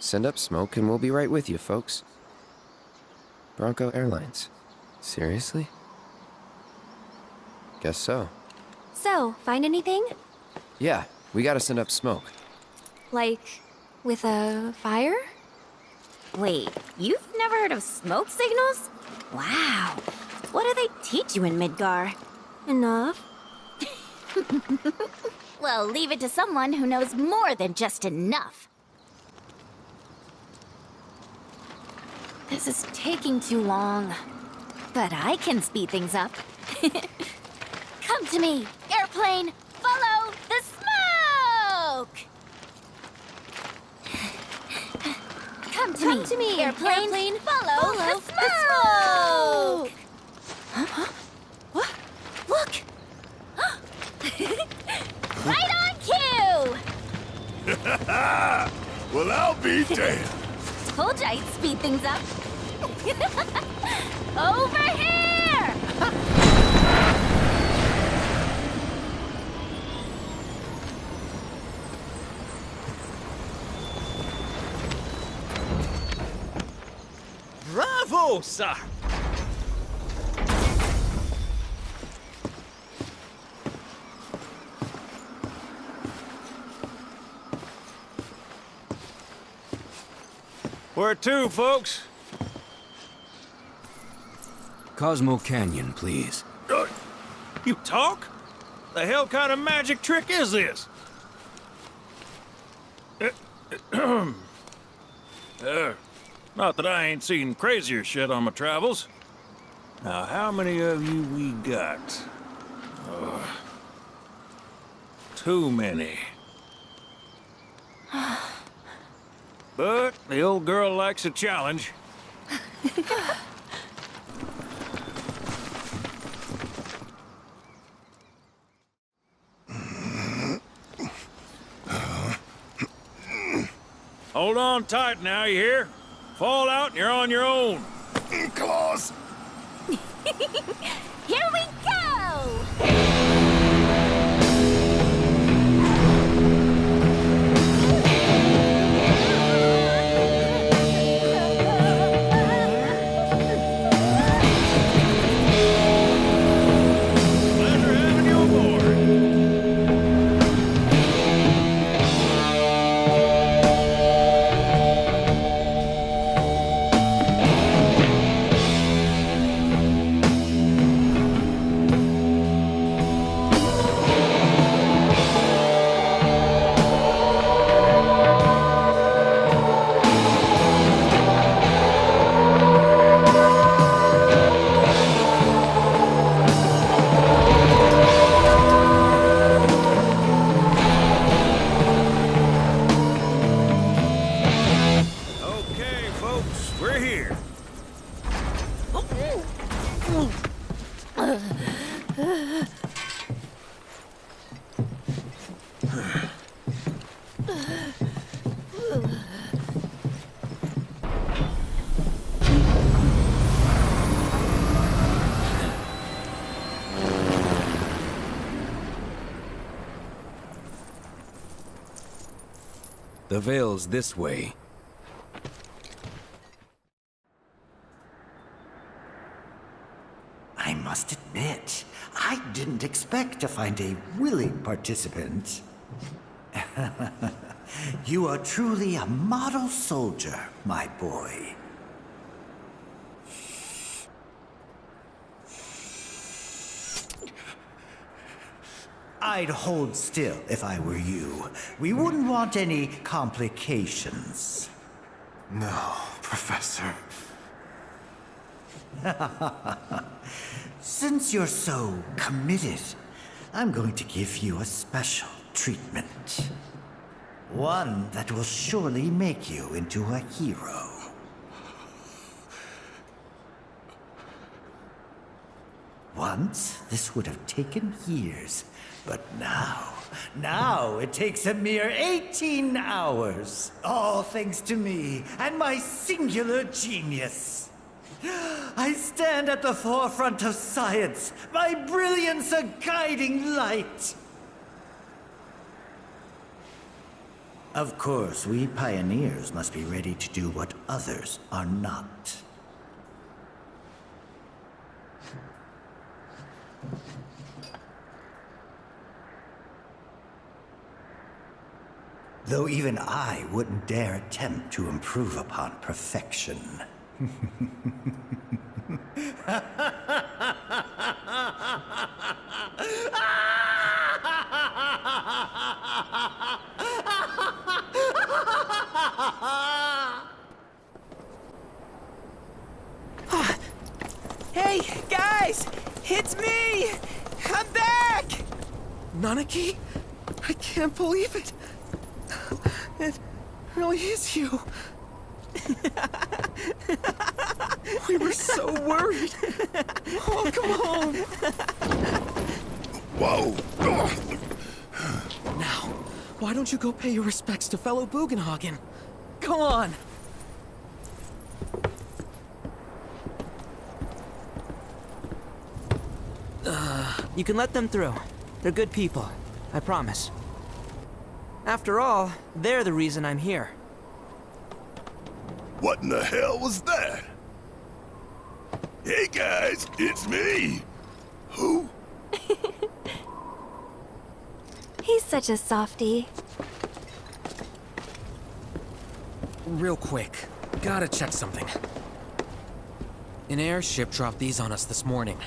Send up smoke and we'll be right with you, folks. Bronco Airlines. Seriously? Guess so. So, find anything? Yeah, we gotta send up smoke. Like, with a fire? Wait, you've never heard of smoke signals? Wow. What do they teach you in Midgar? Enough. Well, leave it to someone who knows more than just enough. This is taking too long. But I can speed things up. Come to me, airplane! Follow the smoke! Come to me, airplane! Follow the smoke! Huh? What? Look! Right on cue! Well, I'll be damned. Told you I'd speed things up. Over here! Bravo, sir! Where to, folks? Cosmo Canyon, please. You talk? The hell kind of magic trick is this? Not that I ain't seen crazier shit on my travels. Now, how many of you we got? Too many. But the old girl likes a challenge. Hold on tight now, you hear? Fall out and you're on your own. Claws. Here we go! Pleasure having you aboard. Okay, folks, we're here. The Vale's this way. I must admit, I didn't expect to find a willing participant. You are truly a model soldier, my boy. I'd hold still if I were you. We wouldn't want any complications. No, Professor. Since you're so committed, I'm going to give you a special treatment. One that will surely make you into a hero. Once, this would have taken years, but now it takes a mere 18 hours. All thanks to me and my singular genius. I stand at the forefront of science, my brilliance a guiding light. Of course, we pioneers must be ready to do what others are not. Though even I wouldn't dare attempt to improve upon perfection. Hey, guys! It's me! I'm back! Nanaki? I can't believe it. It really is you. We were so worried. Oh, come home. Whoa! Now, why don't you go pay your respects to fellow Bugenhagen? Go on. You can let them through. They're good people. I promise. After all, they're the reason I'm here. What in the hell was that? Hey guys, it's me! Who? He's such a softie. Real quick, gotta check something. An airship dropped these on us this morning.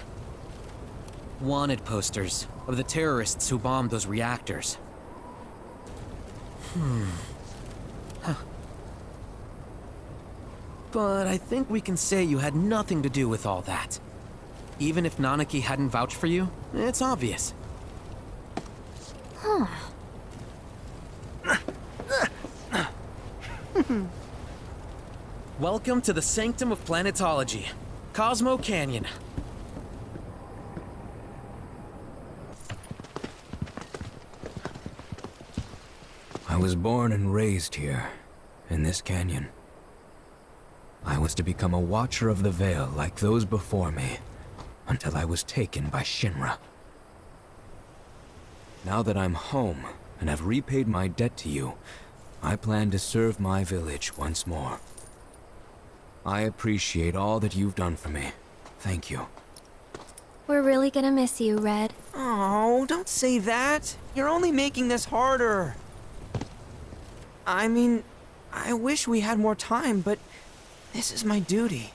Wanted posters of the terrorists who bombed those reactors. Huh. But I think we can say you had nothing to do with all that. Even if Nanaki hadn't vouched for you, it's obvious. Huh. Welcome to the Sanctum of Planetology, Cosmo Canyon. I was born and raised here, in this canyon. I was to become a watcher of the Veil like those before me, until I was taken by Shinra. Now that I'm home, and have repaid my debt to you, I plan to serve my village once more. I appreciate all that you've done for me. Thank you. We're really gonna miss you, Red. Oh, don't say that. You're only making this harder. I mean, I wish we had more time, but this is my duty.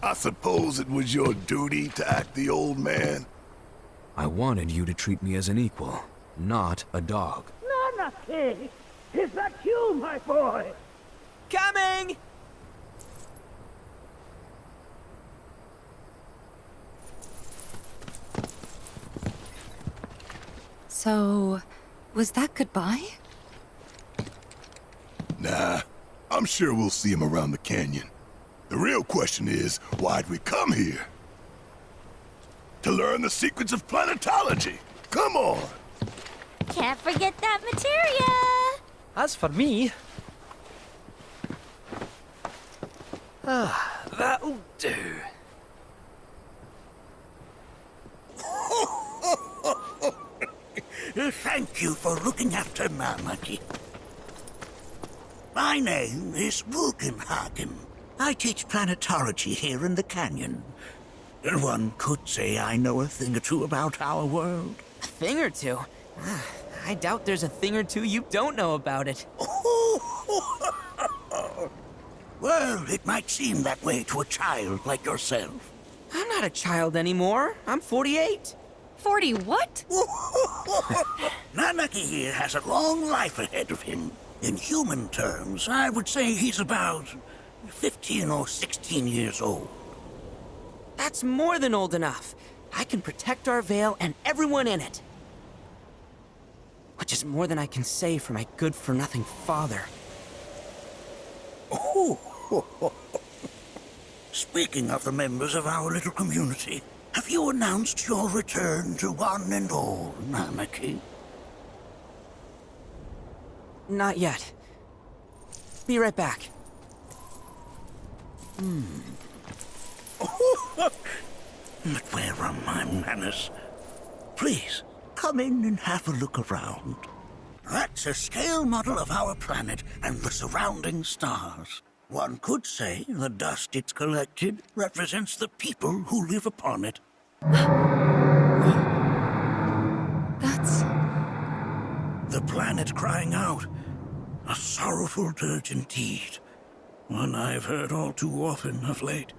I suppose it was your duty to act the old man? I wanted you to treat me as an equal, not a dog. Nanaki! Is that you, my boy? Coming! So, was that goodbye? Nah, I'm sure we'll see him around the canyon. The real question is, why'd we come here? To learn the secrets of planetology. Come on! Can't forget that materia! As for me... that'll do. Thank you for looking after Nanaki. My name is Bugenhagen. I teach planetology here in the canyon. One could say I know a thing or two about our world. A thing or two? I doubt there's a thing or two you don't know about it. Well, it might seem that way to a child like yourself. I'm not a child anymore. I'm 48. 40 what? Nanaki here has a long life ahead of him. In human terms, I would say he's about 15 or 16 years old. That's more than old enough. I can protect our Veil and everyone in it. Which is more than I can say for my good-for-nothing father. Speaking of the members of our little community, have you announced your return to one and all, Nanaki? Not yet. Be right back. But where are my manners? Please, come in and have a look around. That's a scale model of our planet and the surrounding stars. One could say the dust it's collected represents the people who live upon it. That's... The planet crying out. A sorrowful dirge indeed. One I've heard all too often of late.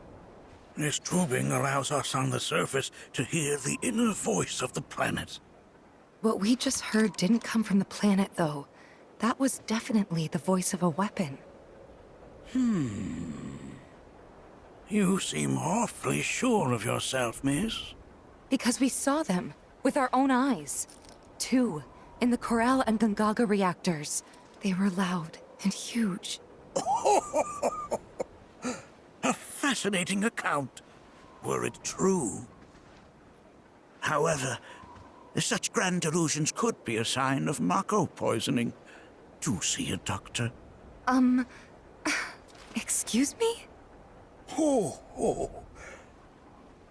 This tubing allows us on the surface to hear the inner voice of the planet. What we just heard didn't come from the planet, though. That was definitely the voice of a weapon. You seem awfully sure of yourself, miss. Because we saw them, with our own eyes. 2, in the Corel and Gungaga reactors. They were loud and huge. A fascinating account, were it true. However, such grand delusions could be a sign of Mako poisoning. Do see a doctor. Excuse me? Oh.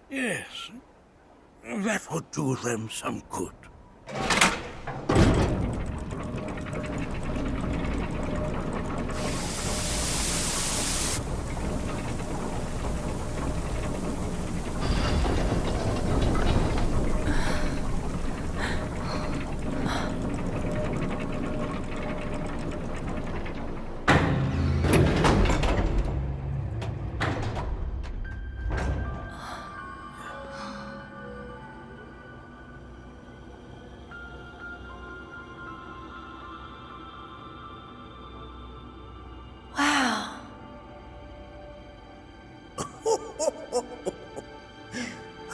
Yes. That would do them some good.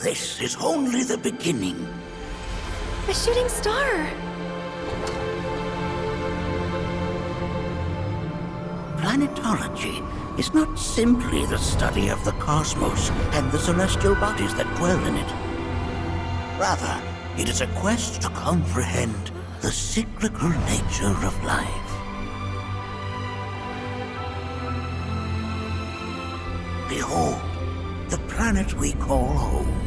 This is only the beginning. A shooting star! Planetology is not simply the study of the cosmos and the celestial bodies that dwell in it. Rather, it is a quest to comprehend the cyclical nature of life. Behold, the planet we call home.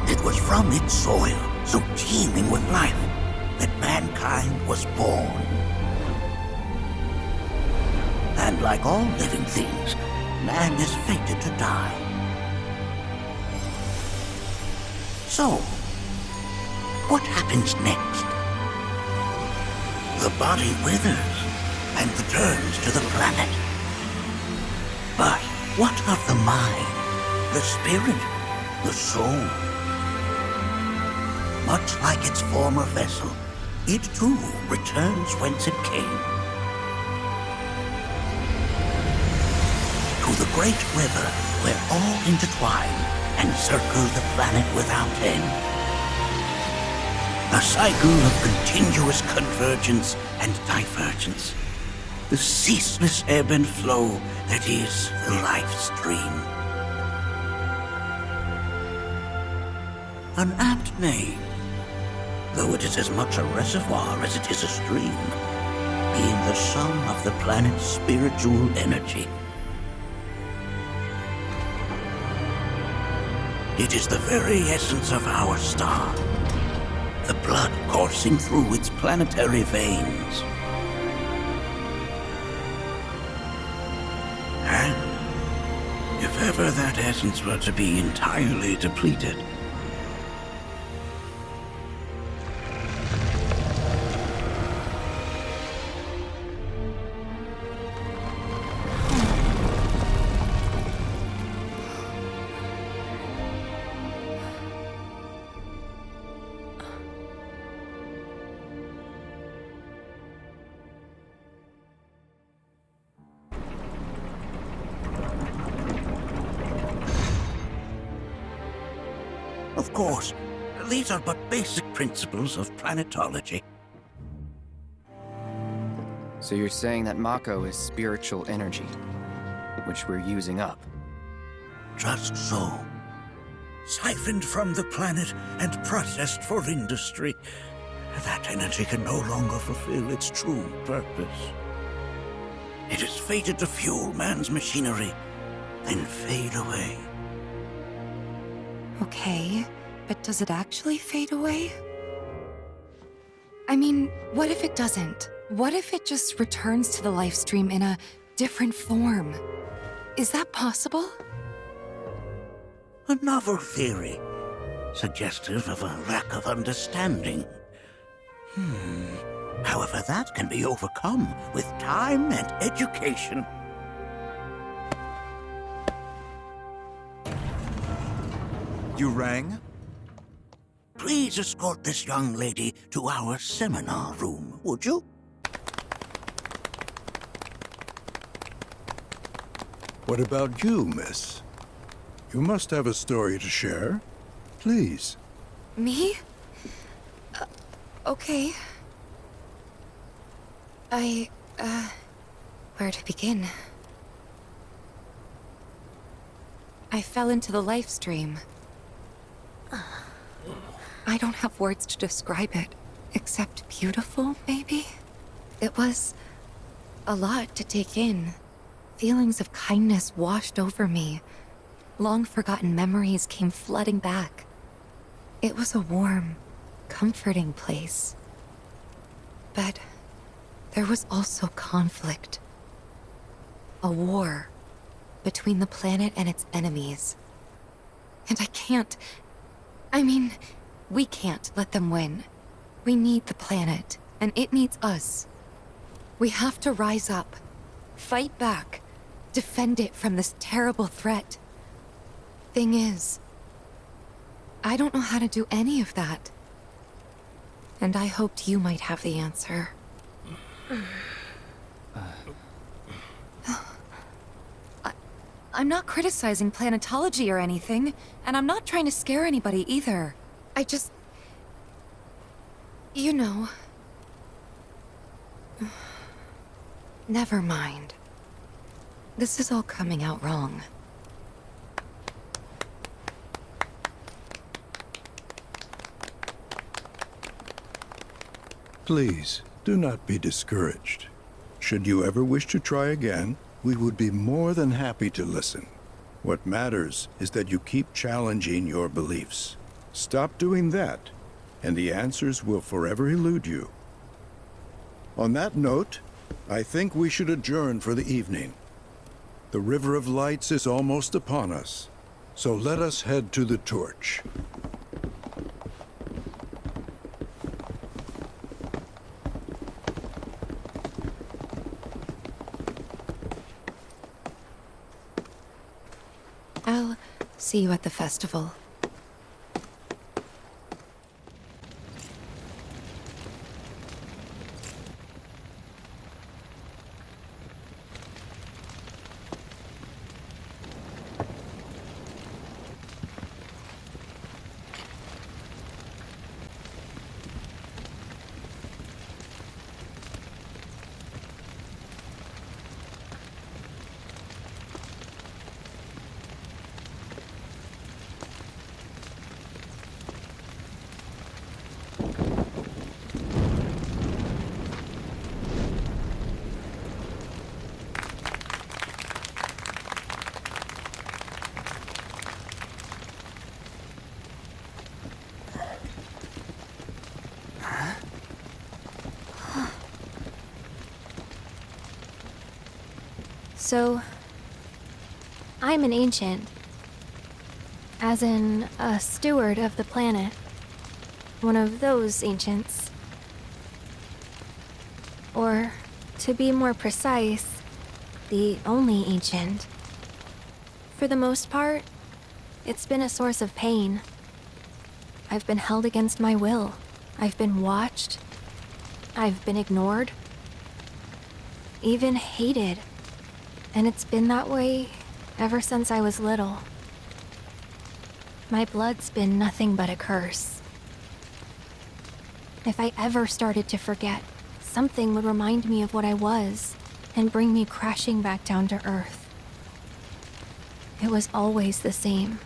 It was from its soil, so teeming with life, that mankind was born. And like all living things, man is fated to die. So, what happens next? The body withers and returns to the planet. But what of the mind, the spirit, the soul? Much like its former vessel, it too returns whence it came. To the great river where all intertwine and circle the planet without end. A cycle of continuous convergence and divergence. The ceaseless ebb and flow that is the life stream. An apt name, though it is as much a reservoir as it is a stream, being the sum of the planet's spiritual energy. It is the very essence of our star, the blood coursing through its planetary veins. And if ever that essence were to be entirely depleted, of course, these are but basic principles of planetology. So you're saying that Mako is spiritual energy, which we're using up? Just so. Siphoned from the planet and processed for industry, that energy can no longer fulfill its true purpose. It is fated to fuel man's machinery, then fade away. Okay, but does it actually fade away? I mean, what if it doesn't? What if it just returns to the life stream in a different form? Is that possible? A novel theory, suggestive of a lack of understanding. However, that can be overcome with time and education. You rang? Please escort this young lady to our seminar room, would you? What about you, miss? You must have a story to share. Please. Me? Okay. Where to begin? I fell into the life stream. I don't have words to describe it, except beautiful, maybe? It was a lot to take in. Feelings of kindness washed over me. Long-forgotten memories came flooding back. It was a warm, comforting place. But there was also conflict. A war between the planet and its enemies. And we can't let them win. We need the planet, and it needs us. We have to rise up, fight back, defend it from this terrible threat. Thing is, I don't know how to do any of that. And I hoped you might have the answer. I'm not criticizing planetology or anything, and I'm not trying to scare anybody either. I just... You know... Never mind. This is all coming out wrong. Please, do not be discouraged. Should you ever wish to try again, we would be more than happy to listen. What matters is that you keep challenging your beliefs. Stop doing that, and the answers will forever elude you. On that note, I think we should adjourn for the evening. The River of Lights is almost upon us, so let us head to the torch. I'll see you at the festival. So, I'm an ancient. As in, a steward of the planet. One of those ancients. Or, to be more precise, the only ancient. For the most part, it's been a source of pain. I've been held against my will. I've been watched. I've been ignored. Even hated. And it's been that way ever since I was little. My blood's been nothing but a curse. If I ever started to forget, something would remind me of what I was and bring me crashing back down to Earth. It was always the same.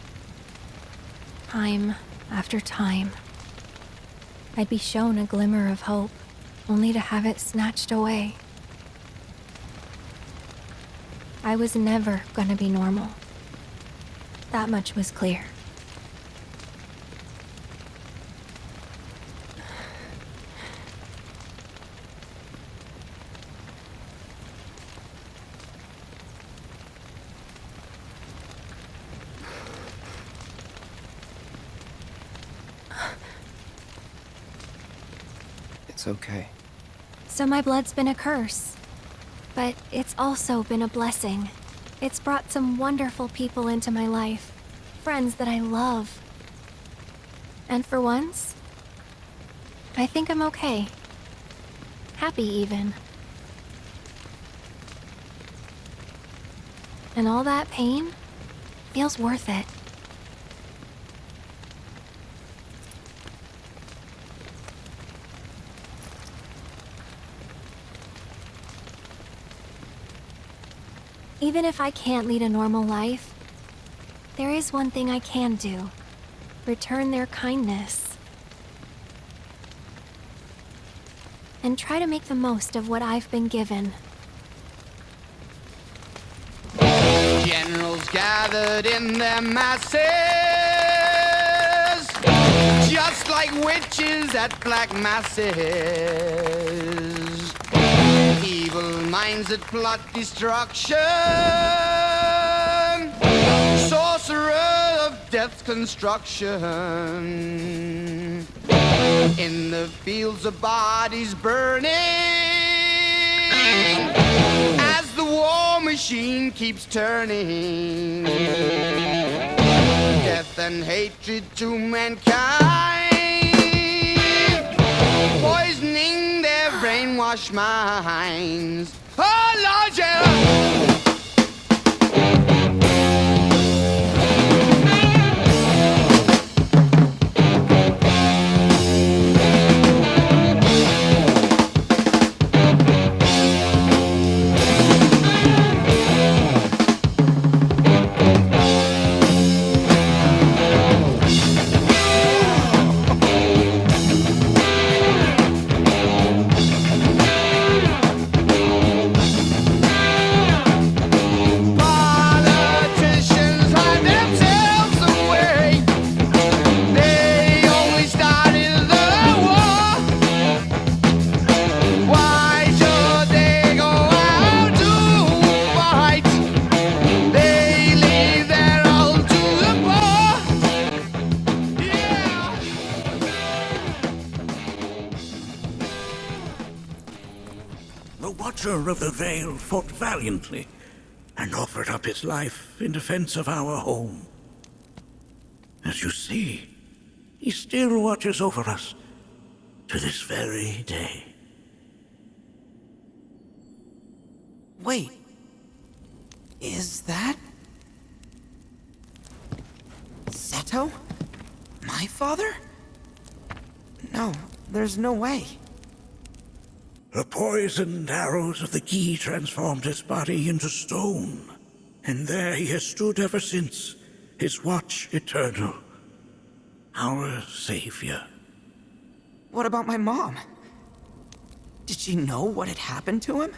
Time after time. I'd be shown a glimmer of hope, only to have it snatched away. I was never gonna be normal. That much was clear. It's okay. So my blood's been a curse. But it's also been a blessing. It's brought some wonderful people into my life. Friends that I love. And for once, I think I'm okay. Happy even. And all that pain feels worth it. Even if I can't lead a normal life, there is one thing I can do. Return their kindness. And try to make the most of what I've been given. Generals gathered in their masses, just like witches at black masses. Evil minds that plot destruction, sorcerer of death's construction. In the fields of bodies burning, as the war machine keeps turning. Death and hatred to mankind, poisoning their brainwashed minds. Oh, Lord, yeah. Of the Vale fought valiantly and offered up his life in defense of our home. As you see, he still watches over us to this very day. Wait. Is that... Seto? My father? No, there's no way. The poisoned arrows of the key transformed his body into stone, and there he has stood ever since, his watch eternal. Our savior. What about my mom? Did she know what had happened to him?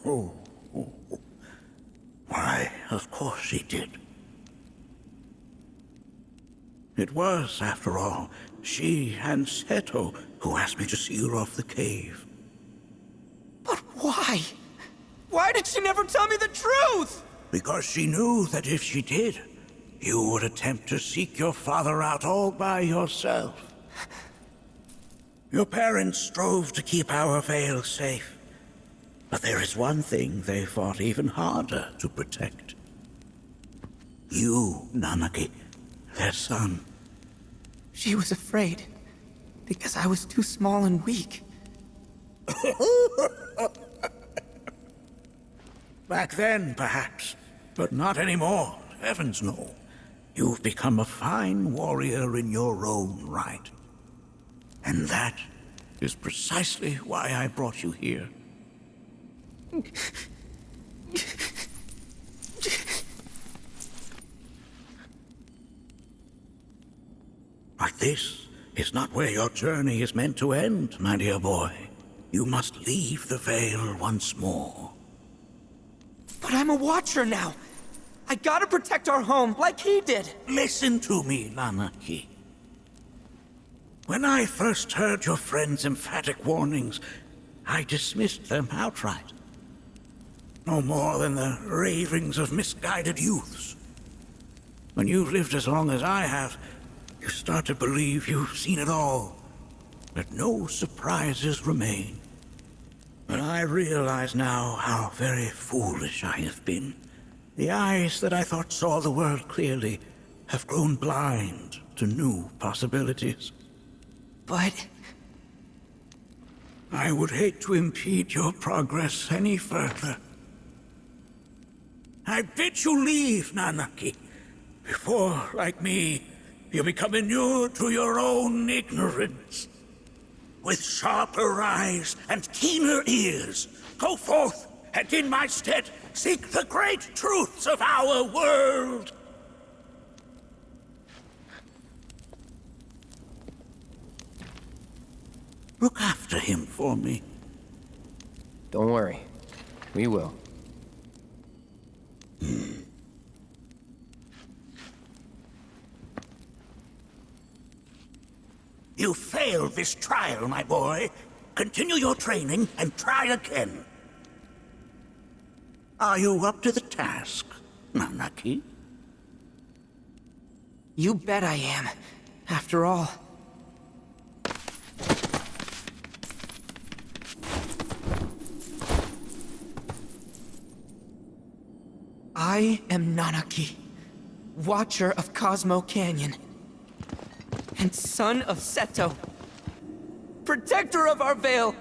Oh. Why, of course she did. It was, after all, she and Seto who asked me to seal off the cave. But why? Why did she never tell me the truth? Because she knew that if she did, you would attempt to seek your father out all by yourself. Your parents strove to keep our Vale safe. But there is one thing they fought even harder to protect. You, Nanaki, their son. She was afraid, because I was too small and weak. Back then, perhaps, but not anymore. Heavens no. You've become a fine warrior in your own right. And that is precisely why I brought you here. But this is not where your journey is meant to end, my dear boy. You must leave the Vale once more. But I'm a Watcher now. I gotta protect our home, like he did. Listen to me, Nanaki. When I first heard your friend's emphatic warnings, I dismissed them outright. No more than the ravings of misguided youths. When you've lived as long as I have, you start to believe you've seen it all. that no surprises remain. But I realize now how very foolish I have been. The eyes that I thought saw the world clearly have grown blind to new possibilities. But... I would hate to impede your progress any further. I bid you leave, Nanaki, before, like me, you become inured to your own ignorance. With sharper eyes and keener ears, go forth and in my stead seek the great truths of our world. Look after him for me. Don't worry. We will. You failed this trial, my boy. Continue your training and try again. Are you up to the task, Nanaki? You bet I am. After all... I am Nanaki, Watcher of Cosmo Canyon, and son of Seto, protector of our Vale.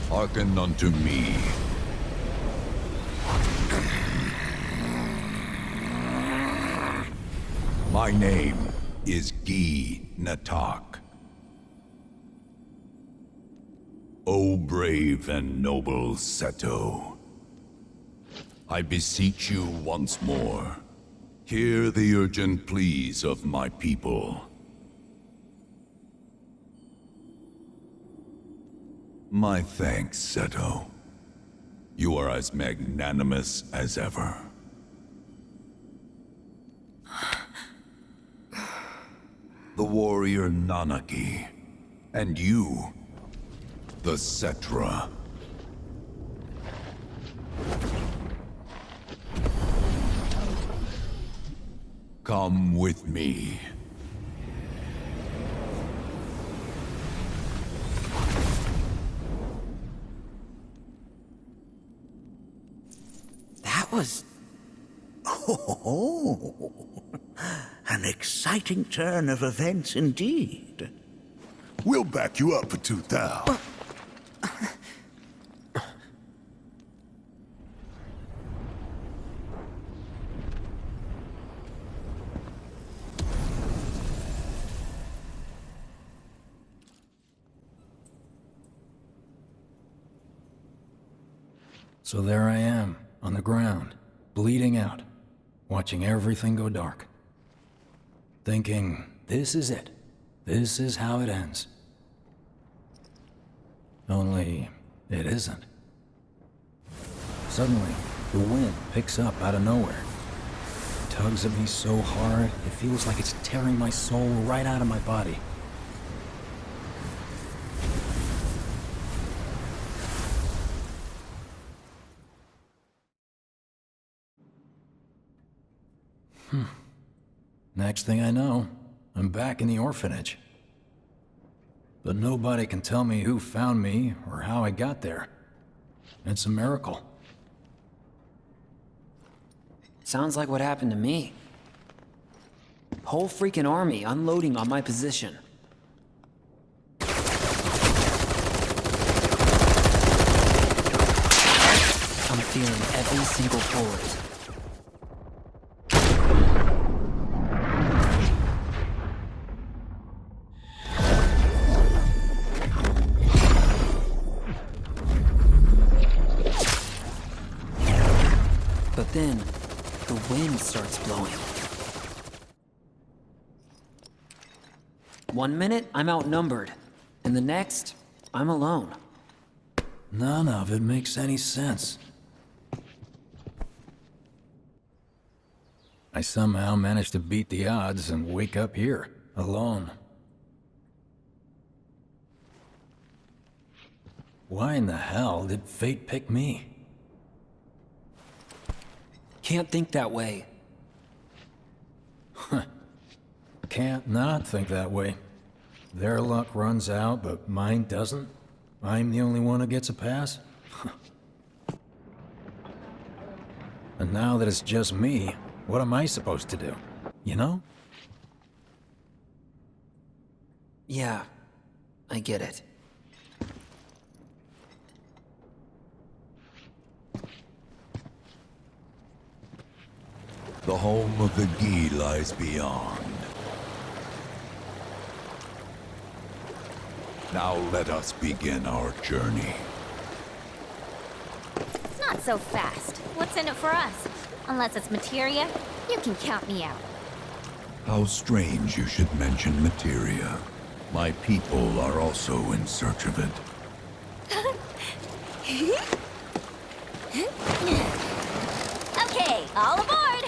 Hearken unto me. My name is Gi Natak. O brave and noble Seto, I beseech you once more, hear the urgent pleas of my people. My thanks, Seto. You are as magnanimous as ever. The warrior Nanaki, and you, the Cetra. Come with me. Was... Oh, an exciting turn of events indeed. We'll back you up for 2,000. So there I am, on the ground, bleeding out, watching everything go dark. Thinking, this is it. This is how it ends. Only, it isn't. Suddenly, the wind picks up out of nowhere. It tugs at me so hard, it feels like it's tearing my soul right out of my body. Next thing I know, I'm back in the orphanage. But nobody can tell me who found me or how I got there. It's a miracle. Sounds like what happened to me. Whole freaking army unloading on my position. I'm feeling every single bullet. But then, the wind starts blowing. One minute, I'm outnumbered. And the next, I'm alone. None of it makes any sense. I somehow managed to beat the odds and wake up here, alone. Why in the hell did fate pick me? Can't think that way. Can't not think that way. Their luck runs out, but mine doesn't. I'm the only one who gets a pass. And now that it's just me, what am I supposed to do? You know? Yeah, I get it. The home of the Gi lies beyond. Now let us begin our journey. Not so fast. What's in it for us? Unless it's materia, you can count me out. How strange you should mention materia. My people are also in search of it. Okay, all aboard!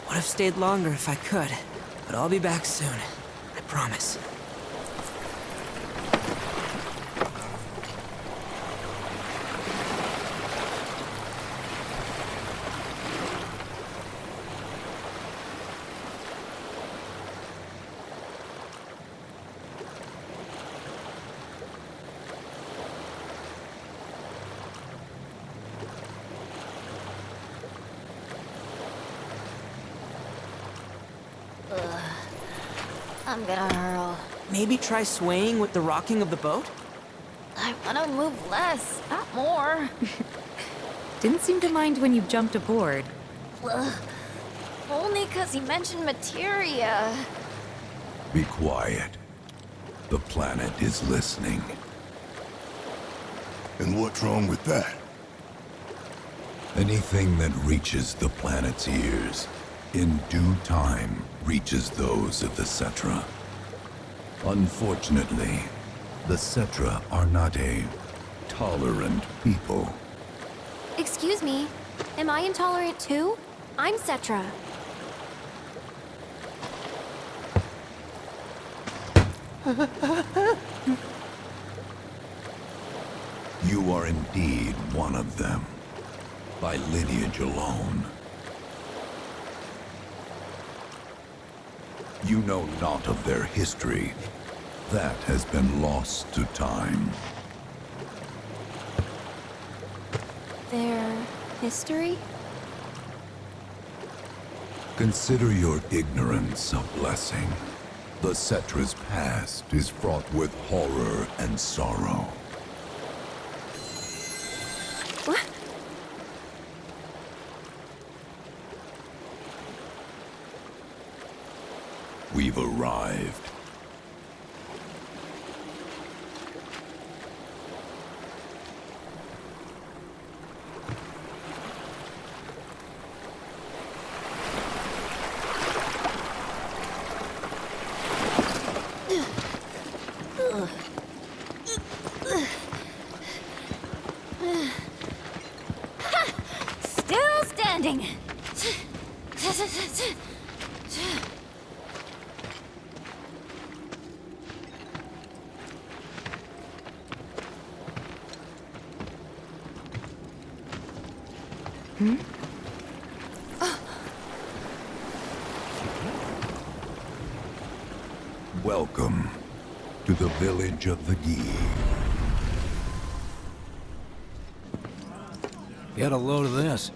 Would have stayed longer if I could, but I'll be back soon. I promise. I'm gonna hurl. Maybe try swaying with the rocking of the boat? I wanna move less, not more. Didn't seem to mind when you jumped aboard. Only 'cause he mentioned materia. Be quiet. The planet is listening. And what's wrong with that? Anything that reaches the planet's ears, in due time, reaches those of the Cetra. Unfortunately, the Cetra are not a tolerant people. Excuse me, am I intolerant too? I'm Cetra. You are indeed one of them, by lineage alone. You know not of their history. That has been lost to time. Their history? Consider your ignorance a blessing. The Cetra's past is fraught with horror and sorrow. What? We've arrived. Still standing. Hmm? Welcome to the village of the Gi. Get a load of this.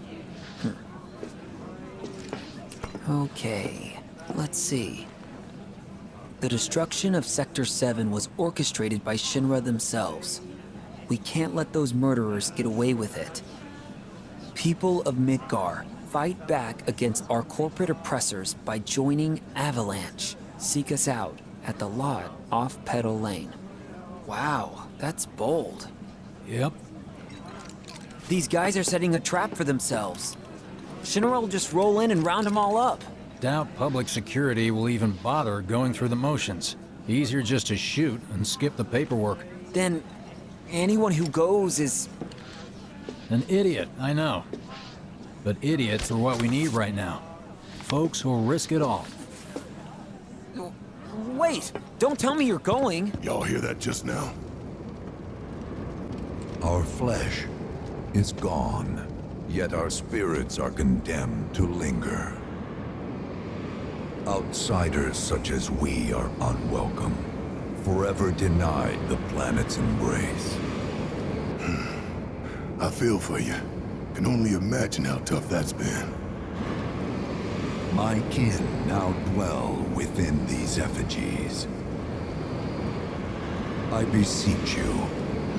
Okay, let's see. The destruction of Sector 7 was orchestrated by Shinra themselves. We can't let those murderers get away with it. People of Midgar, fight back against our corporate oppressors by joining Avalanche. seek us out at the lot off Petal Lane. Wow, that's bold. Yep. These guys are setting a trap for themselves. Shinra will just roll in and round them all up. Doubt public security will even bother going through the motions. Easier just to shoot and skip the paperwork. Then, anyone who goes is... An idiot, I know. But idiots are what we need right now. Folks who'll risk it all. Wait! Don't tell me you're going! Y'all hear that just now? Our flesh is gone, yet our spirits are condemned to linger. Outsiders such as we are unwelcome, forever denied the planet's embrace. I feel for you. Can only imagine how tough that's been. My kin now dwell within these effigies. I beseech you,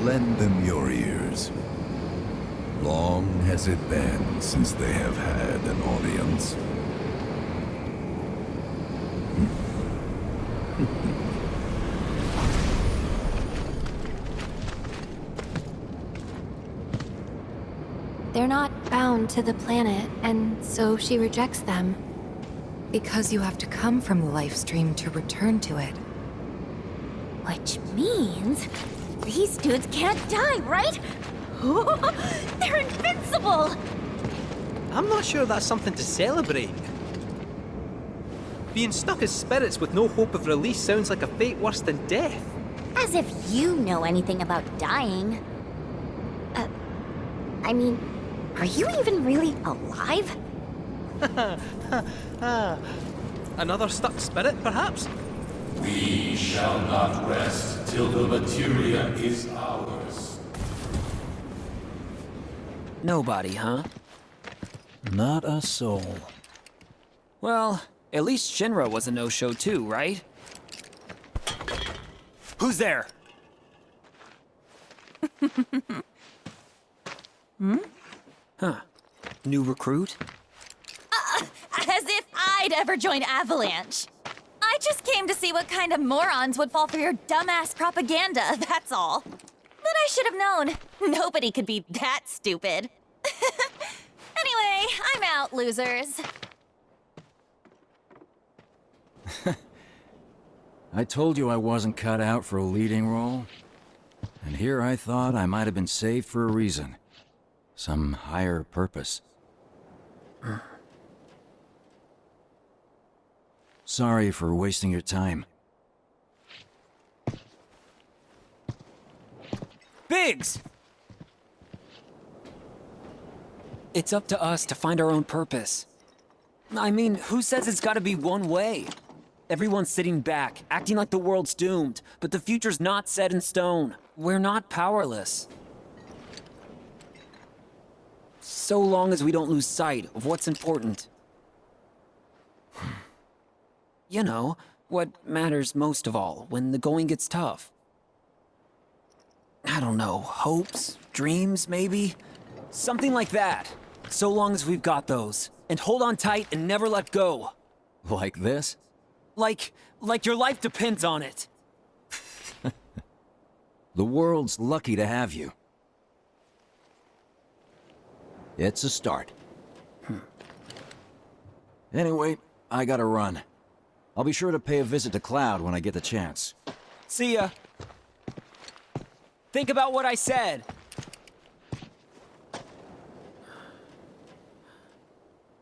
lend them your ears. Long has it been since they have had an audience. They're not bound to the planet, and so she rejects them. Because you have to come from the life stream to return to it. Which means these dudes can't die, right? They're invincible! I'm not sure that's something to celebrate. Being stuck as spirits with no hope of release sounds like a fate worse than death. As if you know anything about dying. I mean, are you even really alive? Another stuck spirit, perhaps? We shall not rest till the materia is ours. Nobody, huh? Not a soul. Well, at least Shinra was a no-show too, right? Who's there? Huh. New recruit? As if I'd ever join Avalanche. I just came to see what kind of morons would fall for your dumbass propaganda, that's all. But I should have known. Nobody could be that stupid. Anyway, I'm out, losers. I told you I wasn't cut out for a leading role. And here I thought I might have been saved for a reason. Some higher purpose. Sorry for wasting your time. Biggs! It's up to us to find our own purpose. I mean, who says it's gotta be one way? Everyone's sitting back, acting like the world's doomed, but the future's not set in stone. We're not powerless. So long as we don't lose sight of what's important. You know, what matters most of all when the going gets tough. I don't know, hopes, dreams, maybe? Something like that. So long as we've got those. And hold on tight and never let go. Like this? Like your life depends on it. The world's lucky to have you. It's a start. Anyway, I gotta run. I'll be sure to pay a visit to Cloud when I get the chance. See ya. Think about what I said.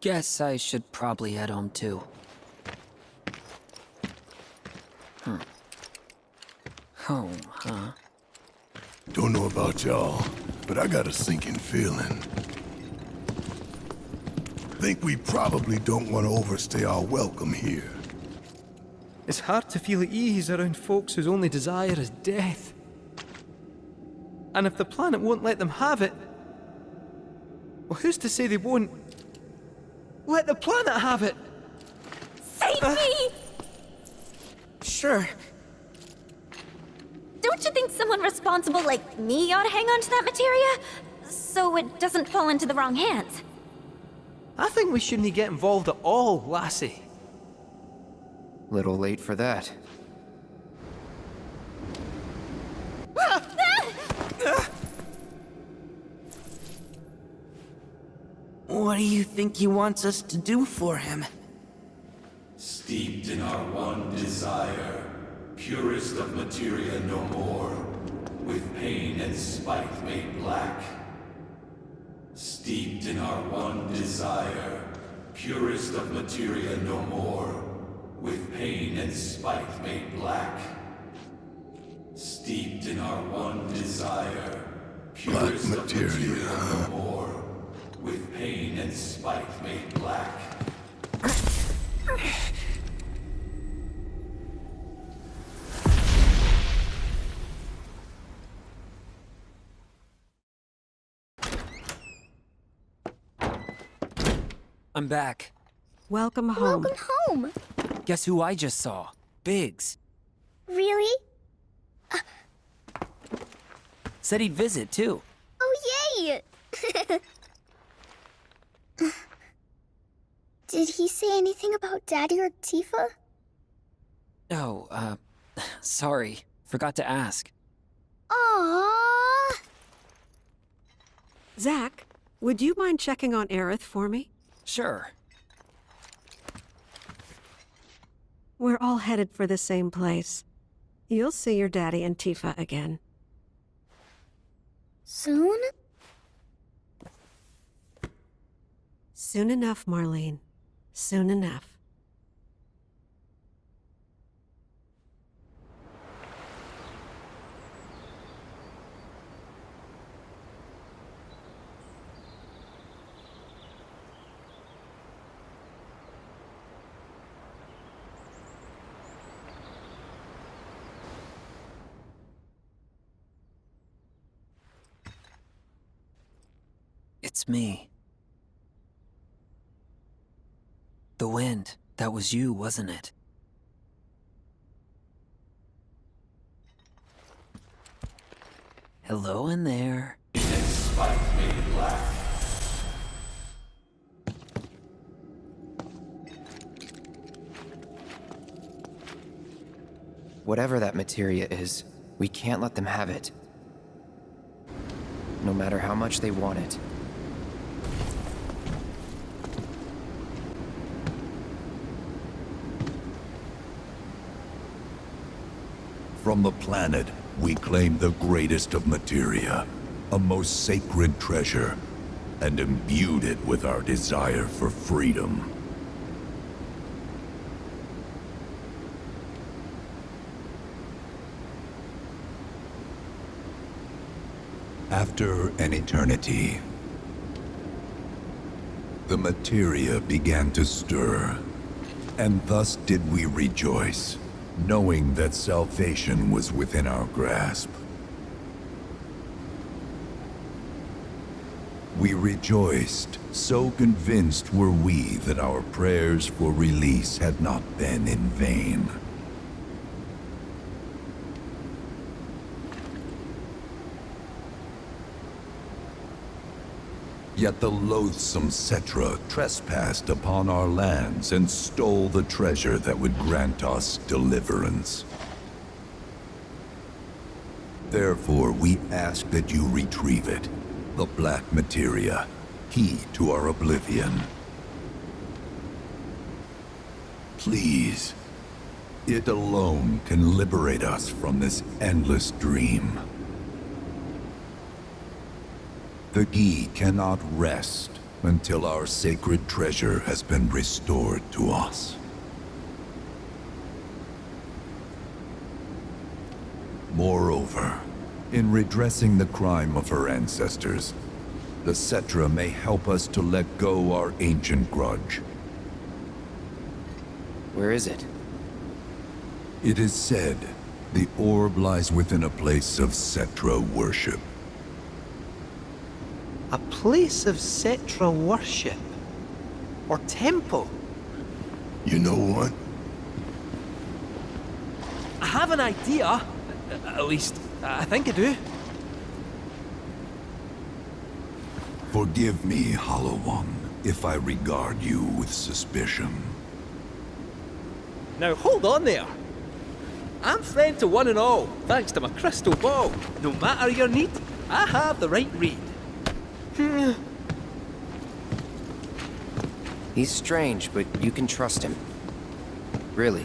Guess I should probably head home too. Home, huh? Don't know about y'all, but I got a sinking feeling. Think we probably don't want to overstay our welcome here. It's hard to feel at ease around folks whose only desire is death. And if the planet won't let them have it, well, who's to say they won't let the planet have it? Save me! Sure. Don't you think someone responsible like me ought to hang on to that materia? So it doesn't fall into the wrong hands. I think we shouldn't get involved at all, lassie. Little late for that. What do you think he wants us to do for him? Steeped in our one desire, purest of materia no more, with pain and spite made black. Steeped in our one desire, purest of materia no more, with pain and spite made black. Steeped in our one desire, purest of materia no more, with pain and spite made black. I'm back. Welcome home. Welcome home. Guess who I just saw? Biggs. Really? Said he'd visit, too. Oh, yay! Did he say anything about Daddy or Tifa? Oh, sorry. Forgot to ask. Aww. Zack, would you mind checking on Aerith for me? Sure. We're all headed for the same place. You'll see your daddy and Tifa again. Soon? Soon enough, Marlene. Soon enough. It's me. The wind. That was you, wasn't it? Hello in there. Spite made black. Whatever that materia is, we can't let them have it. No matter how much they want it. From the planet, we claim the greatest of materia, a most sacred treasure, and imbued it with our desire for freedom. After an eternity, the materia began to stir, and thus did we rejoice, knowing that salvation was within our grasp. We rejoiced, so convinced were we that our prayers for release had not been in vain. Yet the loathsome Cetra trespassed upon our lands and stole the treasure that would grant us deliverance. Therefore, we ask that you retrieve it, the black materia, key to our oblivion. Please, it alone can liberate us from this endless dream. The Gi cannot rest until our sacred treasure has been restored to us. Moreover, in redressing the crime of her ancestors, the Cetra may help us to let go our ancient grudge. Where is it? It is said the orb lies within a place of Cetra worship. A place of Cetra worship? Or temple? You know what? I have an idea. At least, I think I do. Forgive me, Hollow One, if I regard you with suspicion. Now hold on there. I'm friend to one and all, thanks to my crystal ball. No matter your need, I have the right read. He's strange, but you can trust him. Really.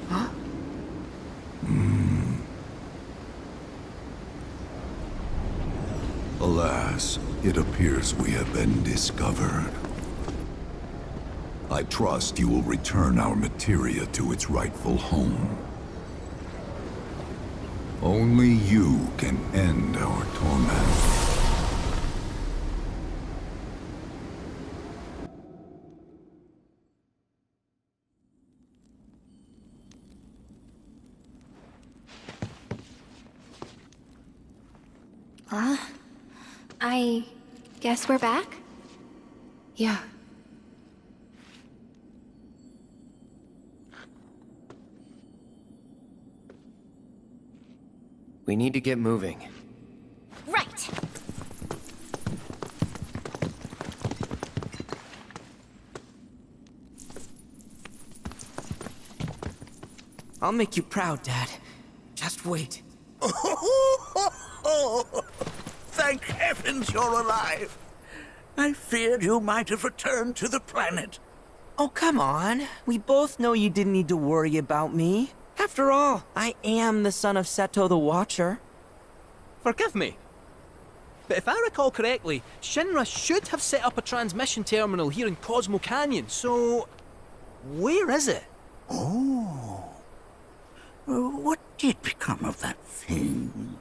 Huh? Alas, it appears we have been discovered. I trust you will return our materia to its rightful home. Only you can end our torment. I guess we're back? Yeah. We need to get moving. Right. I'll make you proud, Dad. Just wait. Thank heavens you're alive. I feared you might have returned to the planet. Oh, come on. We both know you didn't need to worry about me. After all, I am the son of Seto the Watcher. Forgive me. But if I recall correctly, Shinra should have set up a transmission terminal here in Cosmo Canyon, so... where is it? Oh. What did become of that thing?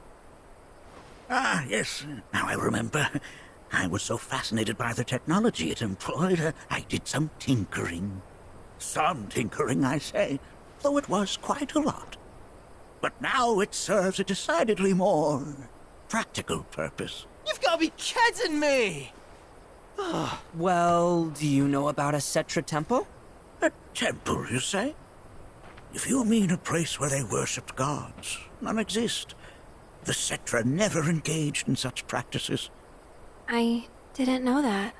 Ah, yes, now I remember. I was so fascinated by the technology it employed, I did some tinkering. Some tinkering, I say, though it was quite a lot. But now it serves a decidedly more practical purpose. You've got to be kidding me! Well, do you know about a Cetra temple? A temple, you say? If you mean a place where they worshipped gods, none exist. The Cetra never engaged in such practices. I didn't know that.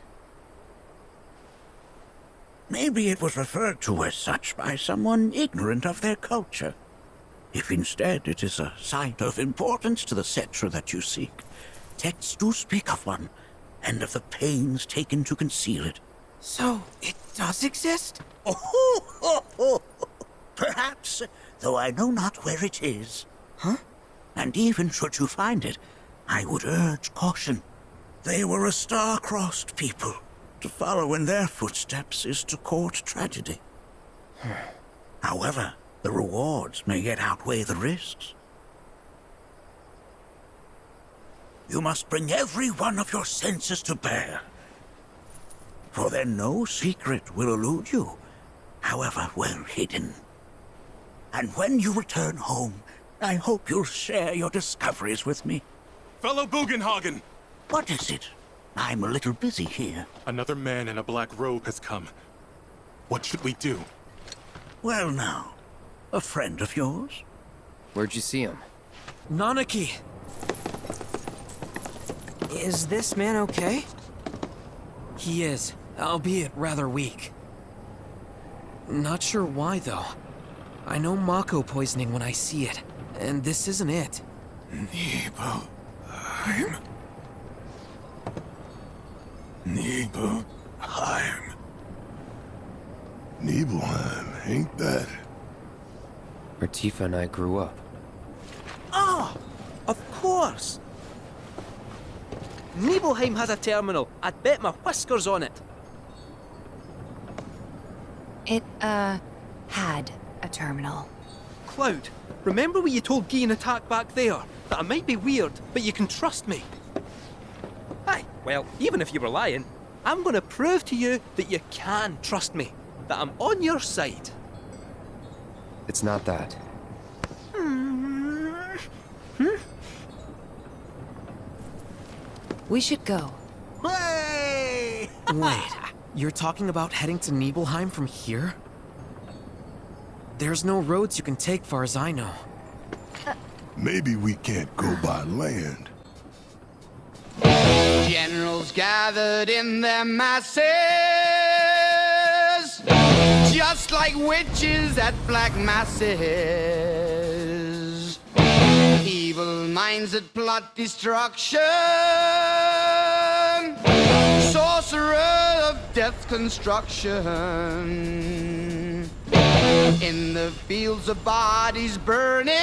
Maybe it was referred to as such by someone ignorant of their culture. If instead it is a site of importance to the Cetra that you seek, texts do speak of one, and of the pains taken to conceal it. So, it does exist? Perhaps, though I know not where it is. Huh? And even should you find it, I would urge caution. They were a star-crossed people. To follow in their footsteps is to court tragedy. However, the rewards may yet outweigh the risks. You must bring every one of your senses to bear. For then no secret will elude you, however well hidden. And when you return home, I hope you'll share your discoveries with me. Fellow Bugenhagen! What is it? I'm a little busy here. Another man in a black robe has come. What should we do? Well now, a friend of yours? Where'd you see him? Nanaki! Is this man okay? He is, albeit rather weak. Not sure why, though. I know Mako poisoning when I see it, and this isn't it. Nibelheim. Nibelheim. Nibelheim, ain't that? Where Tifa and I grew up. Ah! Of course! Nibelheim has a terminal. I'd bet my whiskers on it. It, had a terminal. Cloud, remember when you told Guy in Attack back there that I might be weird, but you can trust me? Aye, well, even if you were lying, I'm gonna prove to you that you can trust me, that I'm on your side. It's not that. We should go. Hey! Wait, you're talking about heading to Nibelheim from here? There's no roads you can take far as I know. Maybe we can't go by land. Generals gathered in their masses, just like witches at black masses. Evil minds that plot destruction. Sorcerer of death's construction. In the fields of bodies burning.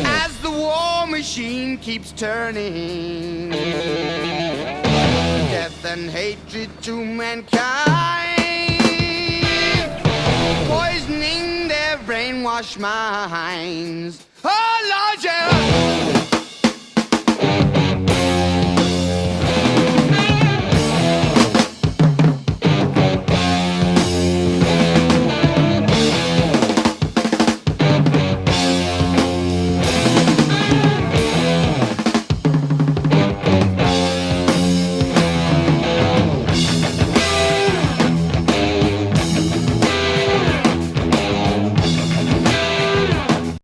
As the war machine keeps turning. Death and hatred to mankind. Poisoning their brainwashed minds. Oh, Lord, yeah.